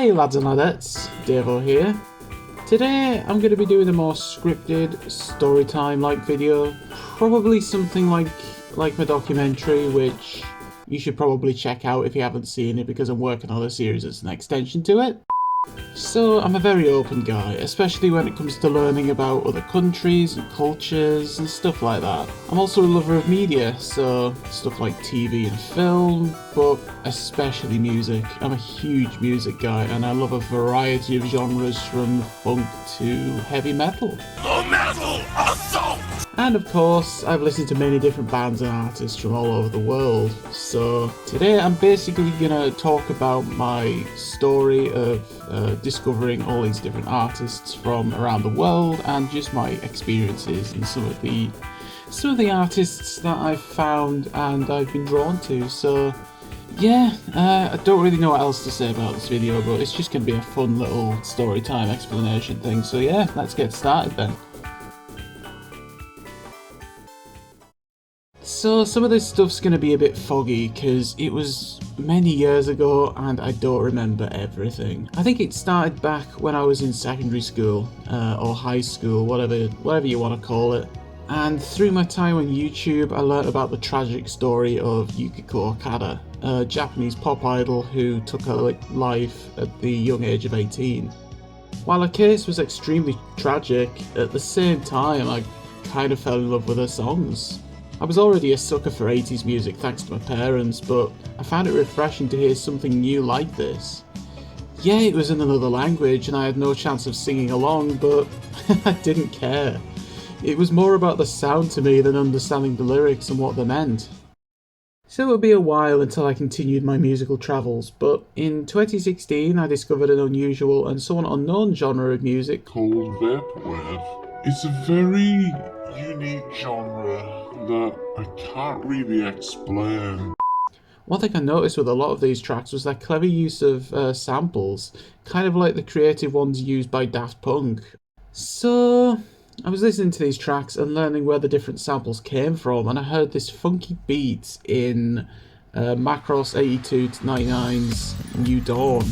Hey lads and ladettes, Devo here. Today I'm going to be doing a more scripted, story time like video. Probably something like my documentary, which you should probably check out if you haven't seen it because I'm working on a series as an extension to it. So I'm a very open guy, especially when it comes to learning about other countries and cultures and stuff like that. I'm also a lover of media, so stuff like TV and film, but especially music. I'm a huge music guy and I love a variety of genres from funk to heavy metal. The Metal Assault! And of course, I've listened to many different bands and artists from all over the world. So today I'm basically gonna talk about my story of discovering all these different artists from around the world and just my experiences and some of the artists that I've found and I've been drawn to. So yeah, I don't really know what else to say about this video, but it's just gonna be a fun little story time explanation thing. So yeah, let's get started then. So some of this stuff's going to be a bit foggy because it was many years ago and I don't remember everything. I think it started back when I was in secondary school or high school, whatever you want to call it. And through my time on YouTube I learnt about the tragic story of Yukiko Okada, a Japanese pop idol who took her life at the young age of 18. While her case was extremely tragic, at the same time I kind of fell in love with her songs. I was already a sucker for 80s music thanks to my parents, but I found it refreshing to hear something new like this. Yeah, it was in another language and I had no chance of singing along, but I didn't care. It was more about the sound to me than understanding the lyrics and what they meant. So it would be a while until I continued my musical travels, but in 2016 I discovered an unusual and somewhat unknown genre of music Called Vaporwave. It's a very unique genre that I can't really explain. One thing I noticed with a lot of these tracks was their clever use of samples, kind of like the creative ones used by Daft Punk. So I was listening to these tracks and learning where the different samples came from, and I heard this funky beat in Macross 82-99's New Dawn.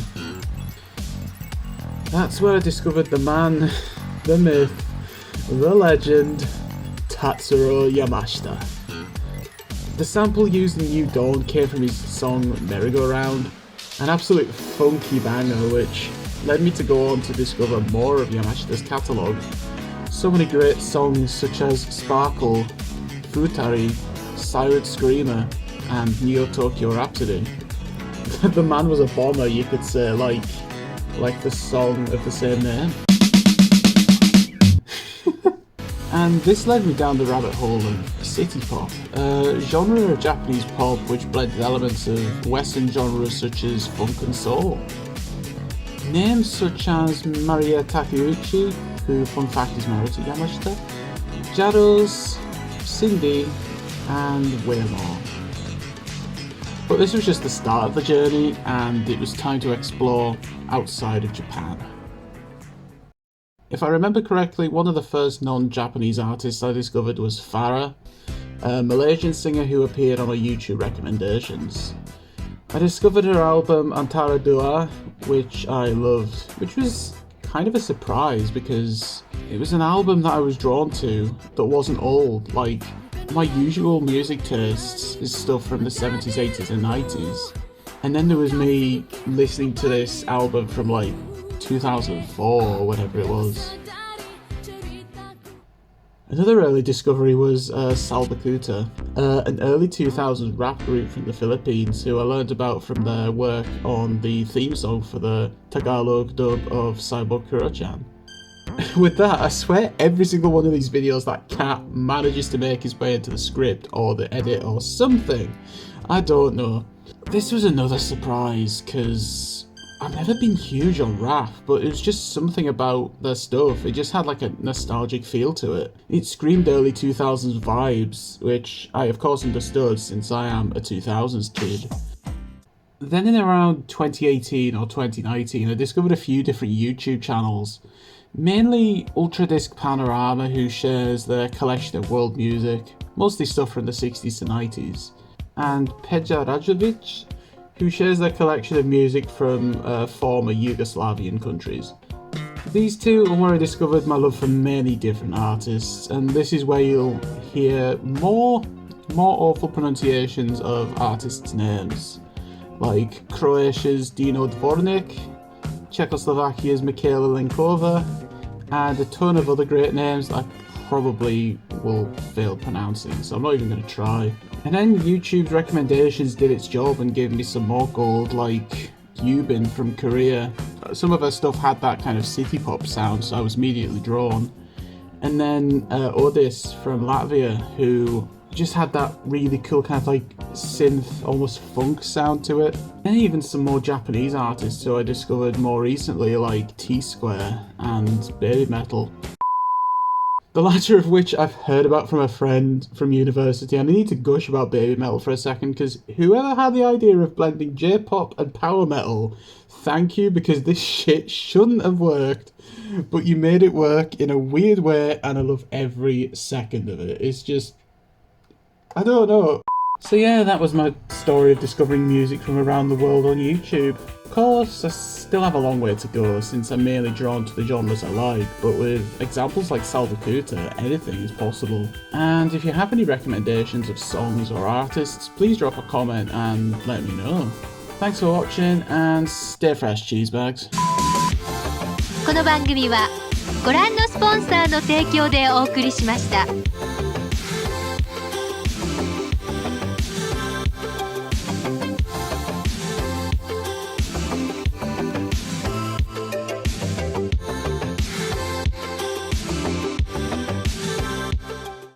That's where I discovered the man, the myth, the legend, Tatsuro Yamashita. The sample used in New Dawn came from his song Merry-Go-Round, an absolute funky banger which led me to go on to discover more of Yamashita's catalogue. So many great songs such as Sparkle, Futari, Siren Screamer and Neo Tokyo Rhapsody. The man was a bomber, you could say, like the song of the same name. And this led me down the rabbit hole of city pop, a genre of Japanese pop which blended elements of Western genres such as funk and soul. Names such as Maria Takeuchi, who fun fact is married to Yamashita, Jados, Cindy, and way more. But this was just the start of the journey and it was time to explore outside of Japan. If I remember correctly, one of the first non-Japanese artists I discovered was Farah, a Malaysian singer who appeared on my YouTube recommendations. I discovered her album Antara Dua, which I loved, which was kind of a surprise because it was an album that I was drawn to that wasn't old. Like, my usual music tastes is stuff from the 70s, 80s and 90s. And then there was me listening to this album from like 2004 or whatever it was. Another early discovery was Salbakuta, an early 2000s rap group from the Philippines who I learned about from their work on the theme song for the Tagalog dub of Cyborg Kuro-chan. With that, I swear every single one of these videos that cat manages to make his way into the script or the edit or something. I don't know. This was another surprise because I've never been huge on rap, but it was just something about their stuff. It just had like a nostalgic feel to it. It screamed early 2000s vibes, which I of course understood since I am a 2000s kid. Then in around 2018 or 2019, I discovered a few different YouTube channels. Mainly Ultradisc Panorama, who shares their collection of world music, mostly stuff from the 60s to 90s. And Peja Rajovic, who shares their collection of music from former Yugoslavian countries. These two are where I discovered my love for many different artists, and this is where you'll hear more awful pronunciations of artists' names, like Croatia's Dino Dvornik, Czechoslovakia's Michaela Linkova, and a ton of other great names I probably will fail pronouncing, so I'm not even going to try. And then YouTube's recommendations did its job and gave me some more gold, like Yubin from Korea. Some of her stuff had that kind of city pop sound, so I was immediately drawn. And then Odis from Latvia, who just had that really cool kind of like synth, almost funk sound to it. And even some more Japanese artists who I discovered more recently, like T-Square and Baby Metal. The latter of which I've heard about from a friend from university, and I need to gush about Baby Metal for a second, because whoever had the idea of blending J-pop and power metal, thank you, because this shit shouldn't have worked, but you made it work in a weird way, and I love every second of it. It's just, I don't know. So yeah, that was my story of discovering music from around the world on YouTube. Of course, I still have a long way to go since I'm mainly drawn to the genres I like, but with examples like Salvakuta, anything is possible. And if you have any recommendations of songs or artists, please drop a comment and let me know. Thanks for watching and stay fresh, cheesebags. この番組はご覧のスポンサーの提供でお送りしました。